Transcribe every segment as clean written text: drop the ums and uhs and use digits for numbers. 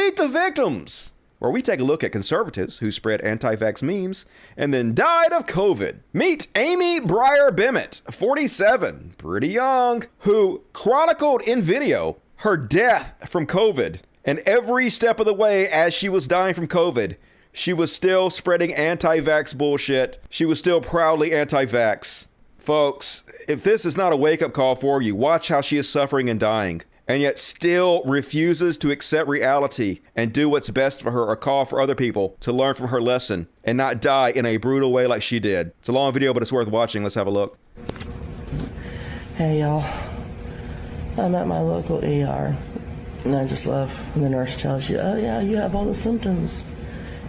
Meet the Victims, where we take a look at conservatives who spread anti-vax memes and then died of COVID. Meet Amy Breyer Bennett, 47, pretty young, who chronicled in video her death from COVID. And every step of the way as she was dying from COVID, she was still spreading anti-vax bullshit. She was still proudly anti-vax. Folks, if this is not a wake-up call for you, watch how she is suffering and dying, and yet still refuses to accept reality and do what's best for her or call for other people to learn from her lesson and not die in a brutal way like she did. It's a long video, but it's worth watching. Let's have a look. Hey, y'all. I'm at my local ER, and I just love when the nurse tells you, oh, yeah, you have all the symptoms.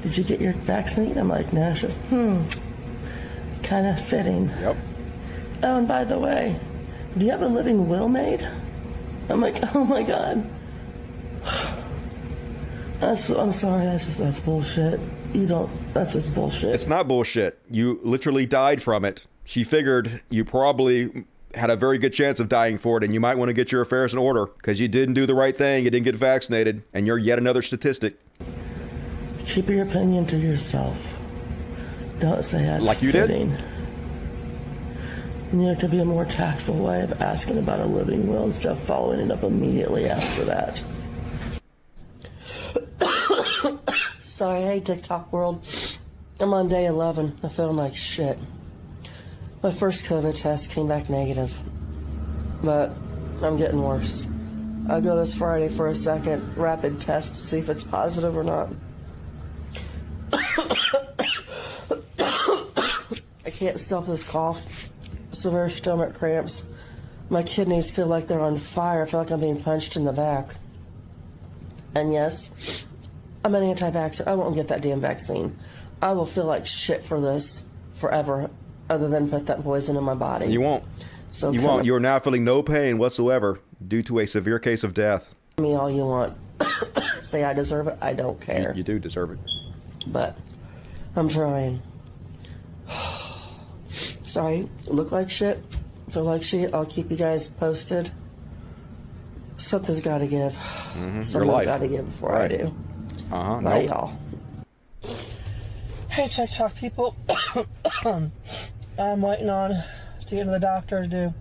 Did you get your vaccine? I'm like, no, it's just, kind of fitting. Yep. Oh, and by the way, do you have a living will made? I'm like, oh my God. I'm sorry, that's bullshit. That's just bullshit. It's not bullshit. You literally died from it. She figured you probably had a very good chance of dying for it, and you might want to get your affairs in order because you didn't do the right thing. You didn't get vaccinated, and you're yet another statistic. Keep your opinion to yourself. Don't say that's like you fitting. There could be a more tactful way of asking about a living will instead of following it up immediately after that. Sorry, hey TikTok world. I'm on day 11. I feel like shit. My first COVID test came back negative, but I'm getting worse. I'll go this Friday for a second rapid test to see if it's positive or not. I can't stop this cough. Severe stomach cramps. My kidneys feel like they're on fire. I feel like I'm being punched in the back. And yes, I'm an anti-vaxxer. I won't get that damn vaccine. I will feel like shit for this forever, other than put that poison in my body. You won't. So you won't. You're now feeling no pain whatsoever due to a severe case of death. Me all you want. Say I deserve it. I don't care. You do deserve it. But I'm trying. Sorry, look like shit, feel like shit. I'll keep you guys posted. Something's got to give. Something's got to give before I do. Bye, y'all. Hey, TikTok people. I'm waiting on to get to the doctor to do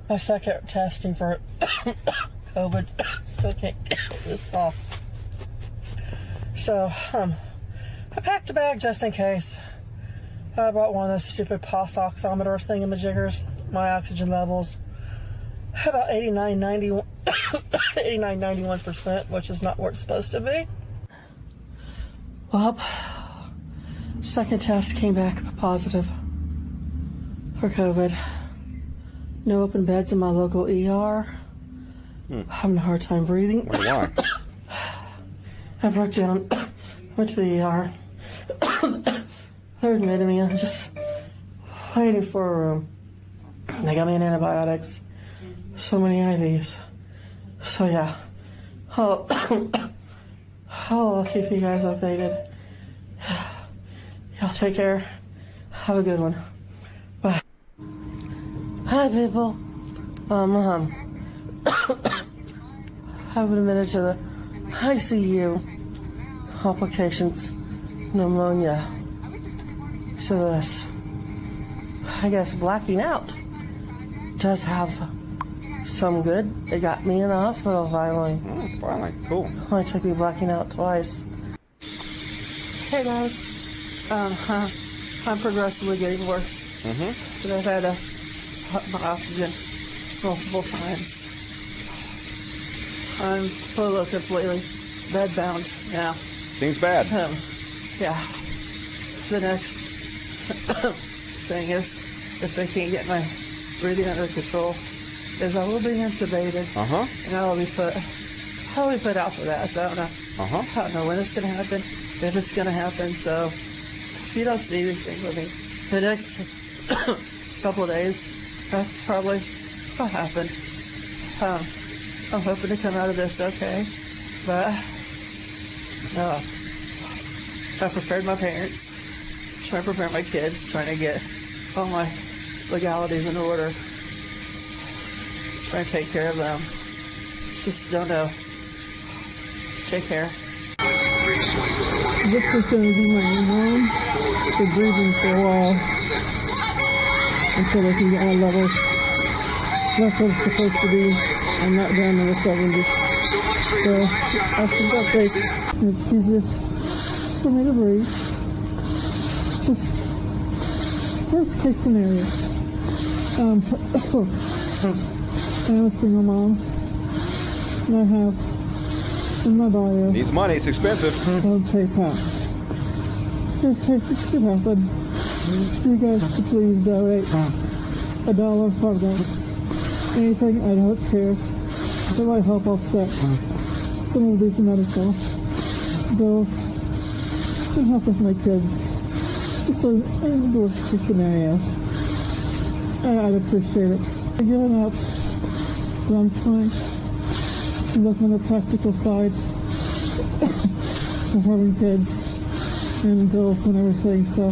my second testing for COVID. Still can't get this off. So, I packed a bag just in case. I bought one of those stupid pulse oximeter thingamajiggers. My oxygen levels about 91%, which is not where it's supposed to be. Well, second test came back positive for COVID. No open beds in my local ER. Having a hard time breathing. Why? I broke down. Went to the ER. They're admitting me. I'm just waiting for a room. They got me in antibiotics. So many IVs. So yeah. I'll keep you guys updated. Y'all take care. Have a good one. Bye. Hi people. Haven't admitted to the ICU. Complications. Pneumonia. To this, I guess blacking out does have some good. It got me in the hospital finally. Finally, cool. Only took me blacking out twice. Hey guys, I'm progressively getting worse. But I've had to cut my oxygen multiple times. I'm completely bedbound now. Seems bad. Yeah. The next thing is, if they can't get my breathing under control, is I will be intubated. And I'll be put out for that. So I don't know. I don't know when it's gonna happen, if it's gonna happen. So if you don't see anything with me the next couple of days, that's probably what happened. I'm hoping to come out of this okay, but I prepared my parents. Trying to prepare my kids, trying to get all my legalities in order, trying to take care of them. Just don't know. Take care. This is going to be my mom. Been breathing for a while until I can get my levels back where it's supposed to be. I'm not down in the 70s. So after that breaks, it's easier for me to breathe. Just worst case scenario. I'm a single mom. And I have in my bio. Needs money. It's expensive. On PayPal. This could happen. You guys could please donate $1, $5. Anything, I don't care. It might help offset some of these medical bills and help with my kids. Just a worst case scenario. I'd appreciate it. I'm giving up, but I'm trying to look on the practical side of having kids and bills and everything, so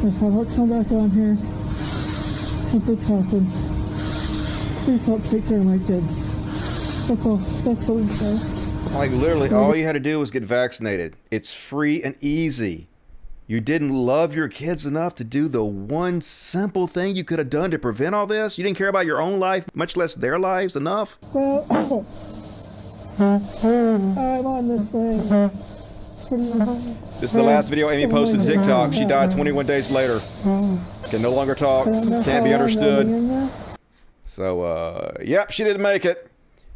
if I don't come back on here, something's happened. Please help take care of my kids. That's all I ask. Like literally all you had to do was get vaccinated. It's free and easy. You didn't love your kids enough to do the one simple thing you could have done to prevent all this? You didn't care about your own life, much less their lives, enough? Well, I'm on this thing. This is the last video Amy posted to TikTok. She died 21 days later. Can no longer talk. Can't be understood. So, yep, she didn't make it.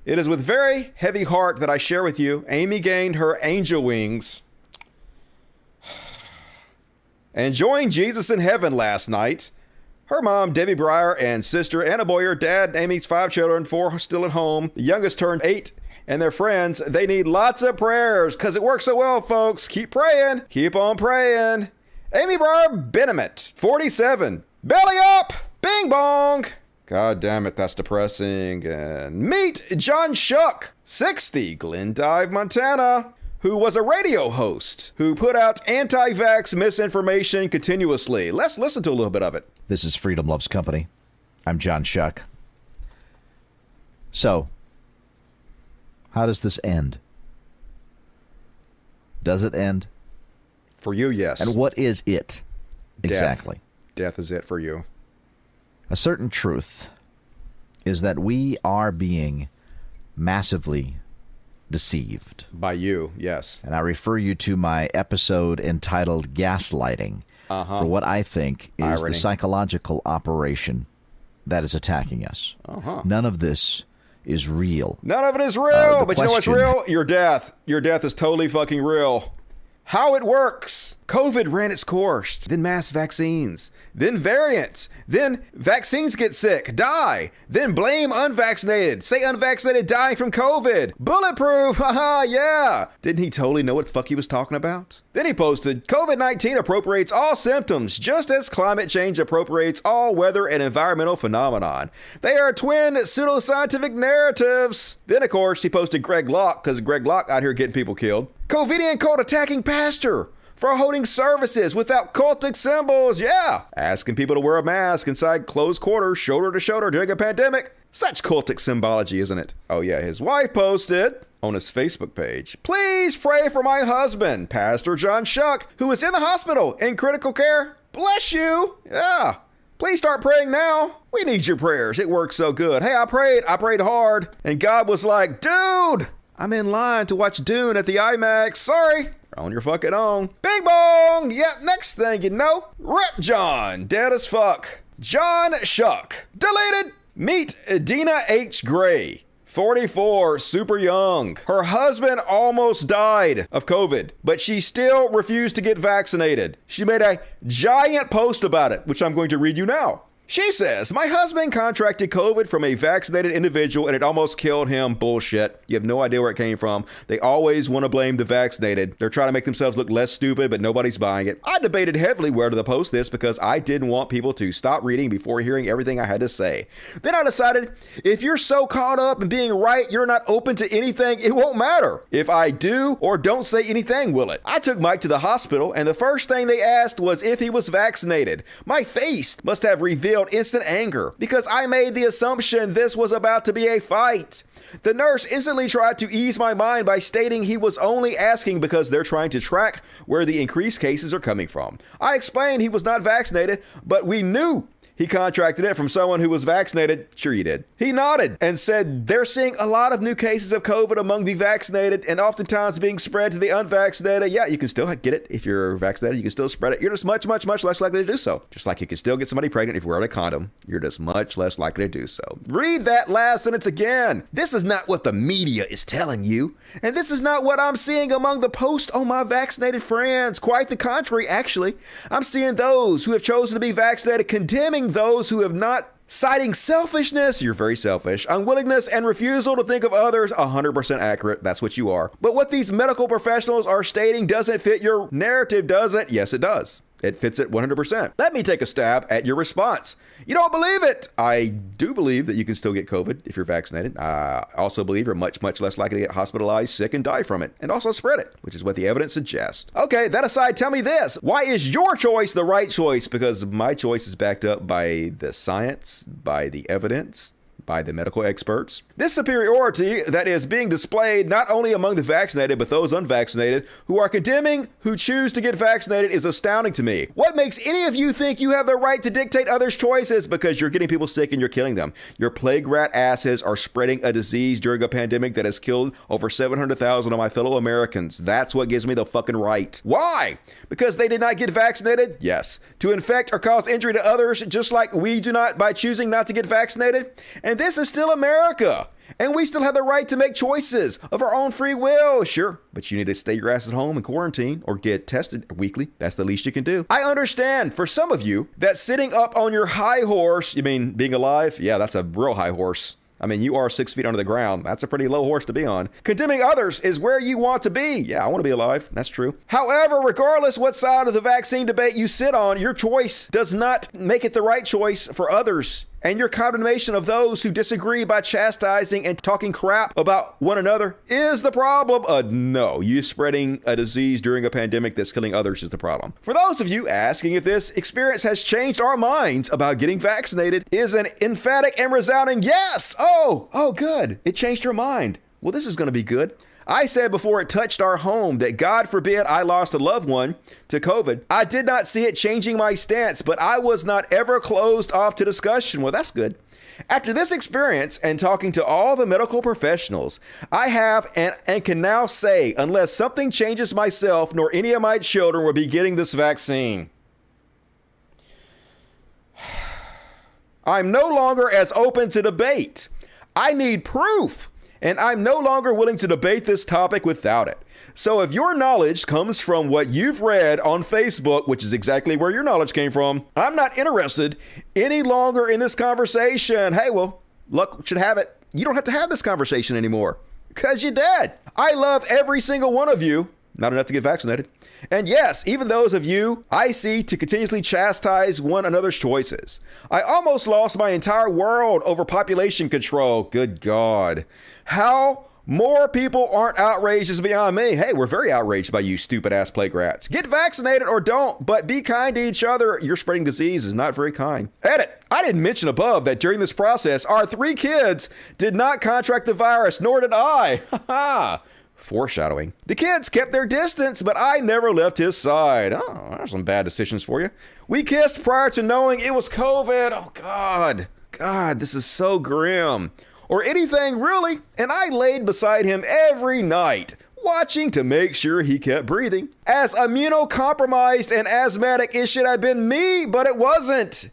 It is with very heavy heart that I share with you, Amy gained her angel wings. Enjoying Jesus in heaven last night. Her mom, Debbie Breyer, and sister, Anna Boyer, dad, Amy's 5 children, 4 still at home. The youngest turned 8. And their friends, they need lots of prayers because it works so well, folks. Keep praying. Keep on praying. Amy Breyer Benjamin, 47. Belly up. Bing bong. God damn it, that's depressing. And meet John Shuck, 60, Glendive, Montana, who was a radio host who put out anti-vax misinformation continuously. Let's listen to a little bit of it. This is Freedom Loves Company. I'm John Shuck. So, how does this end? Does it end? For you, yes. And what is it exactly? Death is it for you. A certain truth is that we are being massively deceived. By you, yes. And I refer you to my episode entitled Gaslighting for what I think is the psychological operation that is attacking us. None of this is real. None of it is real, but you know what's real? Your death. Your death is totally fucking real. How it works. COVID ran its course, then mass vaccines, then variants, then vaccines get sick, die, then blame unvaccinated, say unvaccinated dying from COVID. Bulletproof, haha, yeah. Didn't he totally know what the fuck he was talking about? Then he posted, COVID-19 appropriates all symptoms, just as climate change appropriates all weather and environmental phenomenon. They are twin pseudoscientific narratives. Then, of course, he posted Greg Locke, because Greg Locke out here getting people killed. COVIDian cult attacking pastor for holding services without cultic symbols. Yeah. Asking people to wear a mask inside closed quarters, shoulder to shoulder during a pandemic. Such cultic symbology, isn't it? Oh yeah, his wife posted on his Facebook page, please pray for my husband, Pastor John Shuck, who is in the hospital in critical care. Bless you. Yeah. Please start praying now. We need your prayers. It works so good. Hey, I prayed hard. And God was like, dude, I'm in line to watch Dune at the IMAX. Sorry. On your fucking own. Bing bong! Yep, next thing you know, Rip John, dead as fuck. John Shuck, deleted. Meet Deanna H. Gray, 44, super young. Her husband almost died of COVID, but she still refused to get vaccinated. She made a giant post about it, which I'm going to read you now. She says, my husband contracted COVID from a vaccinated individual and it almost killed him. Bullshit. You have no idea where it came from. They always want to blame the vaccinated. They're trying to make themselves look less stupid, but nobody's buying it. I debated heavily where to post this because I didn't want people to stop reading before hearing everything I had to say. Then I decided, if you're so caught up in being right, you're not open to anything, it won't matter. If I do or don't say anything, will it? I took Mike to the hospital and the first thing they asked was if he was vaccinated. My face must have revealed revealed instant anger because I made the assumption this was about to be a fight. The nurse instantly tried to ease my mind by stating he was only asking because they're trying to track where the increased cases are coming from. I explained he was not vaccinated, but we knew he contracted it from someone who was vaccinated. Sure you did. He nodded and said they're seeing a lot of new cases of COVID among the vaccinated and oftentimes being spread to the unvaccinated. Yeah, you can still get it if you're vaccinated. You can still spread it. You're just much, much, much less likely to do so. Just like you can still get somebody pregnant if you're wearing a condom. You're just much less likely to do so. Read that last sentence again. This is not what the media is telling you. And this is not what I'm seeing among the posts on my vaccinated friends. Quite the contrary, actually. I'm seeing those who have chosen to be vaccinated condemning those who have not, citing selfishness, you're very selfish, unwillingness and refusal to think of others. 100% accurate. That's what you are. But what these medical professionals are stating doesn't fit your narrative, does it? Yes, it does. It fits it 100%. Let me take a stab at your response. You don't believe it. I do believe that you can still get COVID if you're vaccinated. I also believe you're much, much less likely to get hospitalized, sick, and die from it, and also spread it, which is what the evidence suggests. Okay, that aside, tell me this. Why is your choice the right choice? Because my choice is backed up by the science, by the evidence, by the medical experts. This superiority that is being displayed not only among the vaccinated, but those unvaccinated who are condemning who choose to get vaccinated is astounding to me. What makes any of you think you have the right to dictate others' choices? Because you're getting people sick and you're killing them. Your plague rat asses are spreading a disease during a pandemic that has killed over 700,000 of my fellow Americans. That's what gives me the fucking right. Why? Because they did not get vaccinated? Yes. To infect or cause injury to others, just like we do not by choosing not to get vaccinated? And this is still America. And we still have the right to make choices of our own free will. Sure, but you need to stay your ass at home and quarantine or get tested weekly. That's the least you can do. I understand for some of you that sitting up on your high horse, you mean being alive? Yeah, that's a real high horse. I mean, you are 6 feet under the ground. That's a pretty low horse to be on. Condemning others is where you want to be. Yeah, I want to be alive. That's true. However, regardless what side of the vaccine debate you sit on, your choice does not make it the right choice for others. And your condemnation of those who disagree by chastising and talking crap about one another is the problem. No, you spreading a disease during a pandemic that's killing others is the problem. For those of you asking if this experience has changed our minds about getting vaccinated is an emphatic and resounding yes. Oh, good. It changed your mind. Well, this is going to be good. I said before it touched our home that God forbid I lost a loved one to COVID. I did not see it changing my stance, but I was not ever closed off to discussion. Well, that's good. After this experience and talking to all the medical professionals, I have and can now say, unless something changes myself nor any of my children will be getting this vaccine. I'm no longer as open to debate. I need proof. And I'm no longer willing to debate this topic without it. So if your knowledge comes from what you've read on Facebook, which is exactly where your knowledge came from, I'm not interested any longer in this conversation. Hey, well, luck should have it. You don't have to have this conversation anymore because you're dead. I love every single one of you. Not enough to get vaccinated. And yes, even those of you I see to continuously chastise one another's choices. I almost lost my entire world over population control. Good God. How more people aren't outraged is beyond me. Hey, we're very outraged by you stupid ass plague rats. Get vaccinated or don't, but be kind to each other. You're spreading disease is not very kind. Edit. I didn't mention above that during this process, our 3 kids did not contract the virus, nor did I. Ha ha. Foreshadowing. The kids kept their distance, but I never left his side. Oh, there's some bad decisions for you. We kissed prior to knowing it was COVID. Oh, God, this is so grim. Or anything, really. And I laid beside him every night, watching to make sure he kept breathing. As immunocompromised and asthmatic, it should have been me, but it wasn't.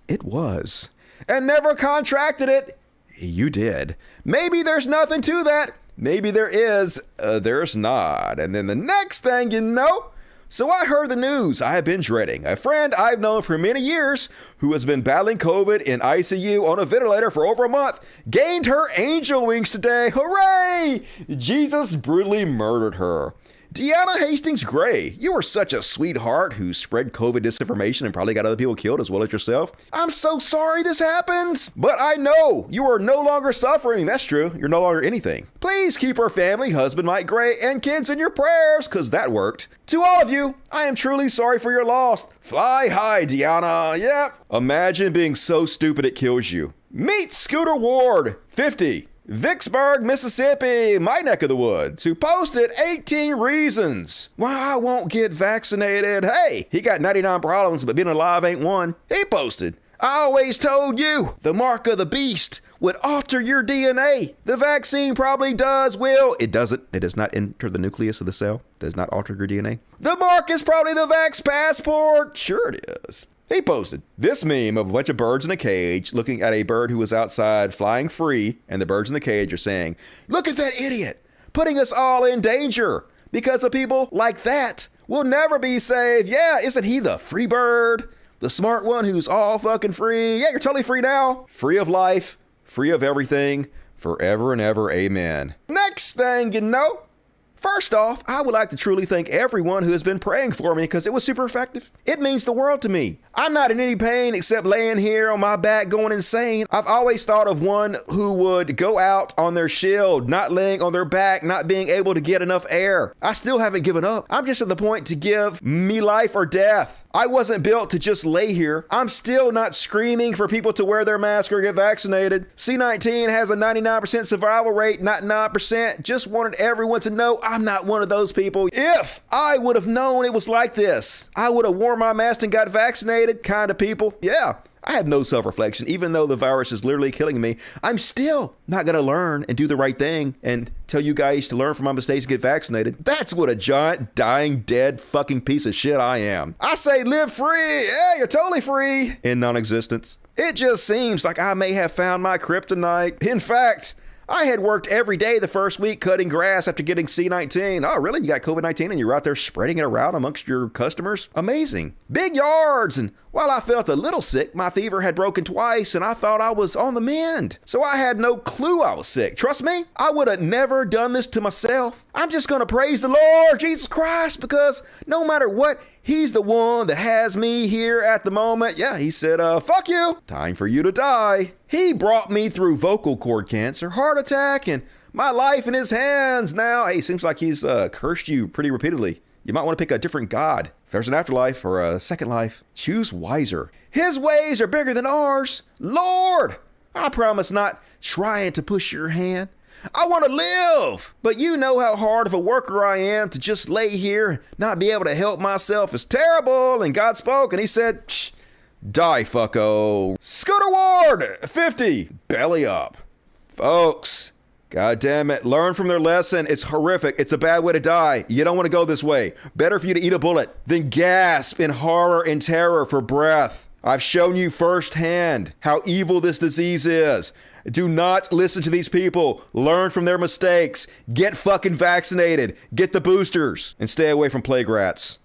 It was. And never contracted it. You did. Maybe there's nothing to that. Maybe there is, there's not. And then the next thing you know, so I heard the news I have been dreading. A friend I've known for many years who has been battling COVID in ICU on a ventilator for over a month gained her angel wings today. Hooray! Jesus brutally murdered her. Deanna Hastings Gray, you are such a sweetheart who spread COVID disinformation and probably got other people killed as well as yourself. I'm so sorry this happened, but I know you are no longer suffering. That's true. You're no longer anything. Please keep her family, husband Mike Gray, and kids in your prayers, because that worked. To all of you, I am truly sorry for your loss. Fly high, Deanna. Yep. Imagine being so stupid it kills you. Meet Scooter Ward, 50. Vicksburg, Mississippi, my neck of the woods, who posted 18 reasons why I won't get vaccinated. Hey, he got 99 problems, but being alive ain't one. He posted, I always told you the mark of the beast would alter your DNA. The vaccine probably it doesn't. It does not enter the nucleus of the cell. Does not alter your DNA. The mark is probably the Vax passport. Sure it is. He posted this meme of a bunch of birds in a cage looking at a bird who was outside flying free, and the birds in the cage are saying, look at that idiot, putting us all in danger. Because of people like that, we'll never be safe. Yeah, isn't he the free bird? The smart one who's all fucking free? Yeah, you're totally free now. Free of life, free of everything, forever and ever, amen. Next thing you know, first off, I would like to truly thank everyone who has been praying for me because it was super effective. It means the world to me. I'm not in any pain except laying here on my back going insane. I've always thought of one who would go out on their shield, not laying on their back, not being able to get enough air. I still haven't given up. I'm just at the point to give me life or death. I wasn't built to just lay here. I'm still not screaming for people to wear their mask or get vaccinated. C-19 has a 99% survival rate, not 9%. Just wanted everyone to know I'm not one of those people. If I would have known it was like this, I would have worn my mask and got vaccinated kind of people. Yeah. I have no self-reflection. Even though the virus is literally killing me, I'm still not going to learn and do the right thing and tell you guys to learn from my mistakes and get vaccinated. That's what a giant, dying, dead fucking piece of shit I am. I say live free. Yeah, you're totally free. In non-existence. It just seems like I may have found my kryptonite. In fact, I had worked every day the first week cutting grass after getting C-19. Oh, really? You got COVID-19 and you're out there spreading it around amongst your customers? Amazing. Big yards. And while I felt a little sick, my fever had broken twice and I thought I was on the mend. So I had no clue I was sick. Trust me, I would have never done this to myself. I'm just going to praise the Lord Jesus Christ because no matter what, He's the one that has me here at the moment. Yeah, he said, fuck you. Time for you to die. He brought me through vocal cord cancer, heart attack, and my life in his hands now. Hey, seems like he's cursed you pretty repeatedly. You might want to pick a different God. If there's an afterlife or a second life, choose wiser. His ways are bigger than ours. Lord, I promise not trying to push your hand. I want to live, but you know how hard of a worker I am. To just lay here and not be able to help myself is terrible. And God spoke and he said, die, fucko. Scooter Ward, 50, belly up. Folks, God damn it, learn from their lesson. It's horrific. It's a bad way to die. You don't want to go this way. Better for you to eat a bullet than gasp in horror and terror for breath. I've shown you firsthand how evil this disease is. Do not listen to these people. Learn from their mistakes. Get fucking vaccinated. Get the boosters. And stay away from plague rats.